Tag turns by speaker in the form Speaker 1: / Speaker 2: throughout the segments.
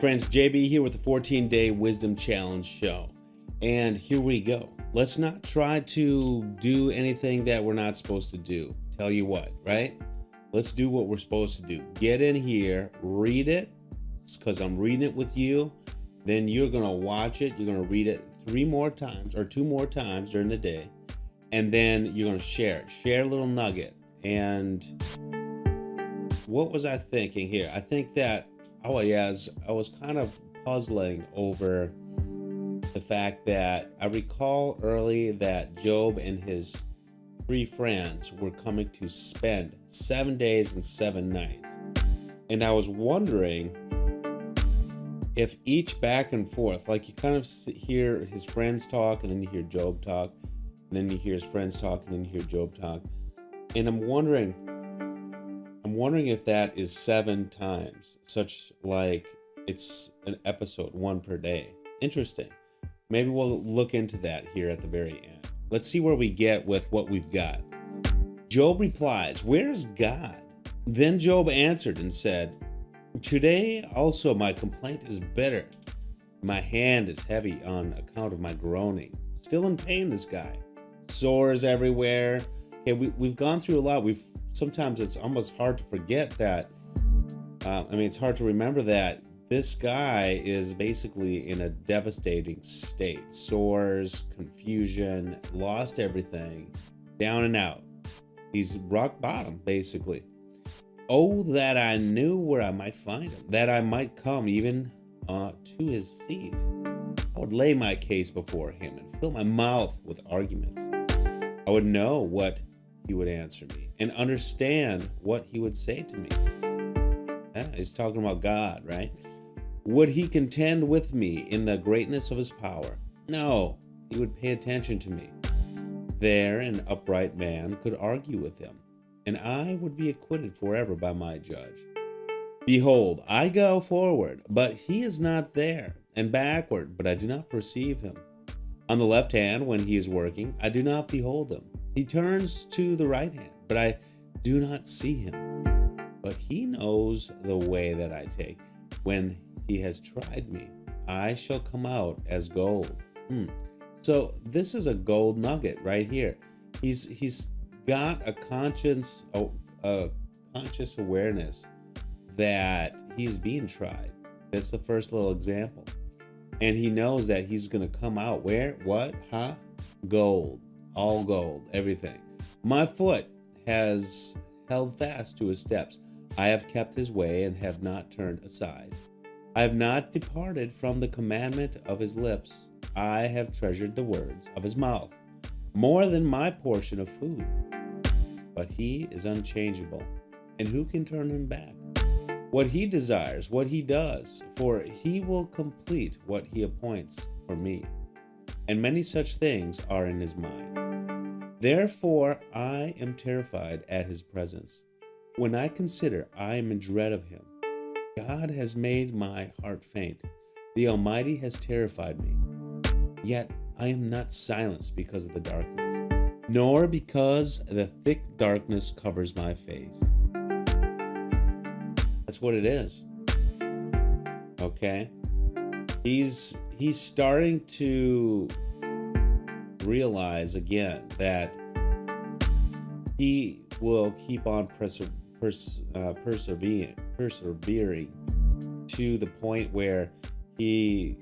Speaker 1: friends, JB here with the 14-Day Wisdom Challenge show. And here we go. Let's not try to do anything that we're not supposed to do. Tell you what, right? Let's do what we're supposed to do. Get in here, read it, because I'm reading it with you. Then you're going to watch it. You're going to read it 3 more times or 2 more times during the day. And then you're going to share it. Share a little nugget. And what was I thinking here? I think that, I was kind of puzzling over the fact that I recall early that Job and his 3 friends were coming to spend 7 days and 7 nights. And I was wondering if each back and forth, like you kind of hear his friends talk and then you hear Job talk, and then you hear his friends talk and then you hear Job talk. And I'm wondering if that is 7 times, such like it's an episode 1 per day. Interesting. Maybe we'll look into that here at the very end. Let's see where we get with what we've got. Job replies, "Where's God?" Then Job answered and said, "Today also my complaint is bitter. My hand is heavy on account of my groaning. Still in pain, this guy. Sores everywhere." Okay, we've gone through a lot. Sometimes it's almost hard to forget that. It's hard to remember that this guy is basically in a devastating state. Sores, confusion, lost everything, down and out. He's rock bottom, basically. "Oh, that I knew where I might find him, that I might come even to his seat. I would lay my case before him and fill my mouth with arguments. I would know what he would answer me and understand what he would say to me." Yeah, he's talking about God, right? "Would he contend with me in the greatness of his power? No, he would pay attention to me. There an upright man could argue with him, and I would be acquitted forever by my judge. Behold, I go forward, but he is not there, and backward, but I do not perceive him. On the left hand, when he is working, I do not behold him. He turns to the right hand, but I do not see him. But he knows the way that I take. When he has tried me, I shall come out as gold." So this is a gold nugget right here. He's got a conscious awareness that he's being tried. That's the first little example. And he knows that he's going to come out where? What? Gold. All gold. Everything. "My foot has held fast to his steps. I have kept his way and have not turned aside. I have not departed from the commandment of his lips. I have treasured the words of his mouth more than my portion of food. But he is unchangeable, and who can turn him back? What he desires, what he does, for he will complete what he appoints for me. And many such things are in his mind. Therefore I am terrified at his presence. When I consider, I am in dread of him. God has made my heart faint. The Almighty has terrified me. Yet I am not silenced because of the darkness, nor because the thick darkness covers my face." That's what it is. Okay? He's starting to realize again that he will keep on persevering to the point where he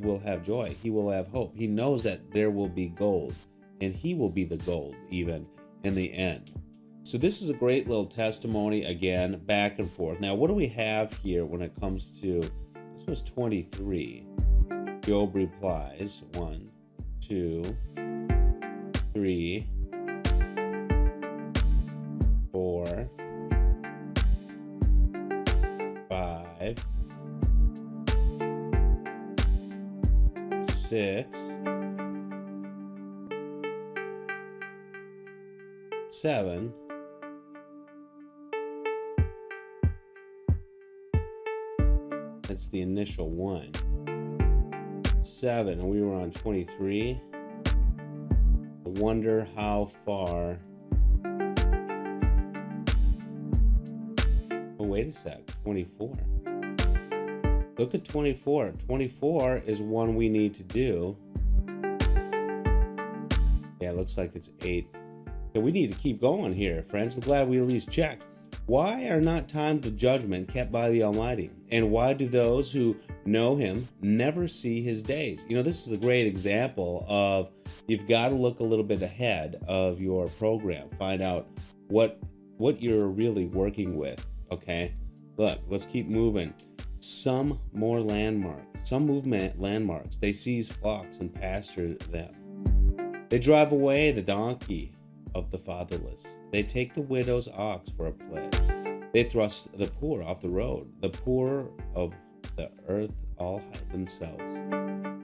Speaker 1: will have joy. He will have hope. He knows that there will be gold, and he will be the gold even in the end. So this is a great little testimony, again, back and forth. Now, what do we have here when it comes to, this was 23. Job replies, 1, 2, 3, 4, 5, 6, 7, 'That's the initial 1. 7, and we were on 23. I wonder how far. Oh, wait a sec. 24. Look at 24. 24 is one we need to do. Yeah, it looks like it's 8. So we need to keep going here, friends. I'm glad we at least checked. Why are not times of judgment kept by the Almighty? And why do those who know him never see his days? This is a great example of you've got to look a little bit ahead of your program. Find out what you're really working with, okay? Look, let's keep moving. Some more landmarks. Some movement landmarks. They seize flocks and pasture them. They drive away the donkey of the fatherless. They take the widow's ox for a pledge. They thrust the poor off the road. The poor of the earth all hide themselves.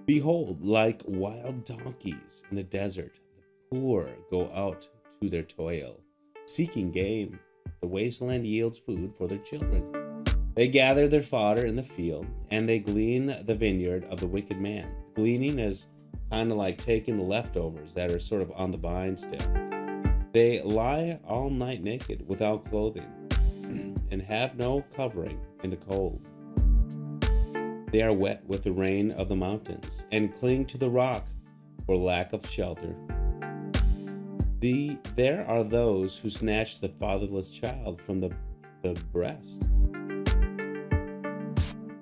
Speaker 1: Behold, like wild donkeys in the desert, the poor go out to their toil, seeking game. The wasteland yields food for their children. They gather their fodder in the field, and they glean the vineyard of the wicked man. Gleaning is kind of like taking the leftovers that are sort of on the vine stem. They lie all night naked, without clothing, and have no covering in the cold. They are wet with the rain of the mountains, and cling to the rock for lack of shelter. There are those who snatch the fatherless child from the breast.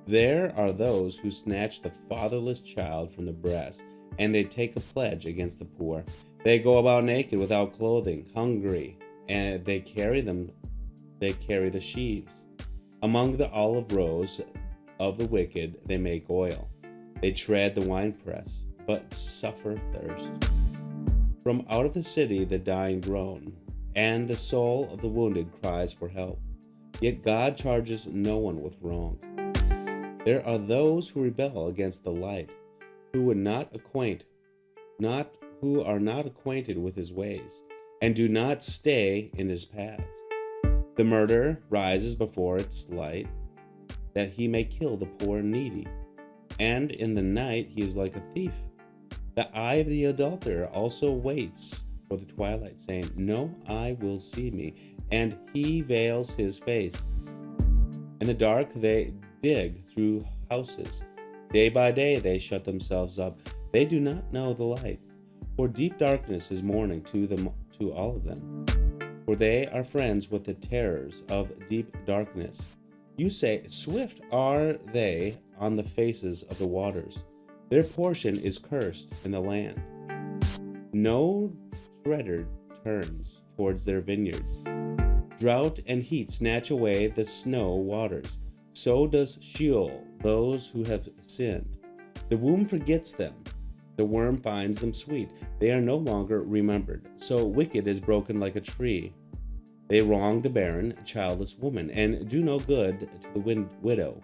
Speaker 1: There are those who snatch the fatherless child from the breast, and they take a pledge against the poor. They go about naked, without clothing, hungry, and they carry the sheaves. Among the olive rows of the wicked they make oil. They tread the winepress, but suffer thirst. From out of the city the dying groan, and the soul of the wounded cries for help. Yet God charges no one with wrong. There are those who rebel against the light, who are not acquainted with his ways, and do not stay in his paths. The murderer rises before its light, that he may kill the poor and needy. And in the night he is like a thief. The eye of the adulterer also waits for the twilight, saying, no eye will see me. And he veils his face. In the dark they dig through houses. Day by day they shut themselves up. They do not know the light. For deep darkness is morning to all of them. For they are friends with the terrors of deep darkness. You say, swift are they on the faces of the waters. Their portion is cursed in the land. No treader turns towards their vineyards. Drought and heat snatch away the snow waters. So does Sheol those who have sinned. The womb forgets them. The worm finds them sweet. They are no longer remembered. So wicked is broken like a tree. They wrong the barren, childless woman, and do no good to the widow.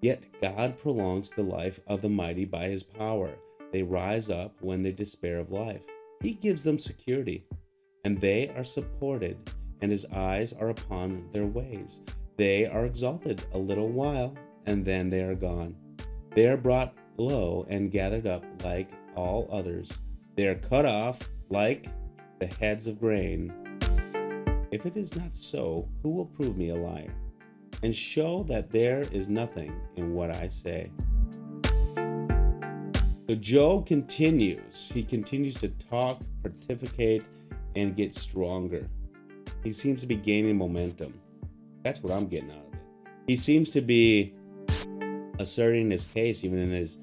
Speaker 1: Yet God prolongs the life of the mighty by his power. They rise up when they despair of life. He gives them security, and they are supported, and his eyes are upon their ways. They are exalted a little while, and then they are gone. They are brought low and gathered up like all others. They are cut off like the heads of grain. If it is not so, who will prove me a liar, and show that there is nothing in what I say? So Job continues. He continues to talk, pontificate, and get stronger. He seems to be gaining momentum. That's what I'm getting out of it. He seems to be asserting his case even in his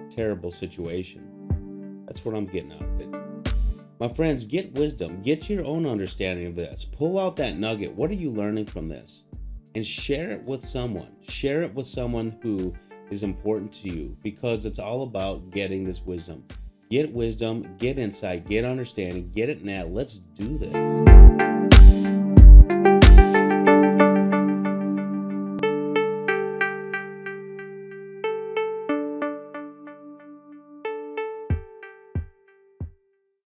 Speaker 1: terrible situation. That's what I'm getting out of it. My friends, get wisdom. Get your own understanding of this. Pull out that nugget. What are you learning from this? And share it with someone. Share it with someone who is important to you, because it's all about getting this wisdom. Get wisdom, get insight, get understanding, get it now. Let's do this.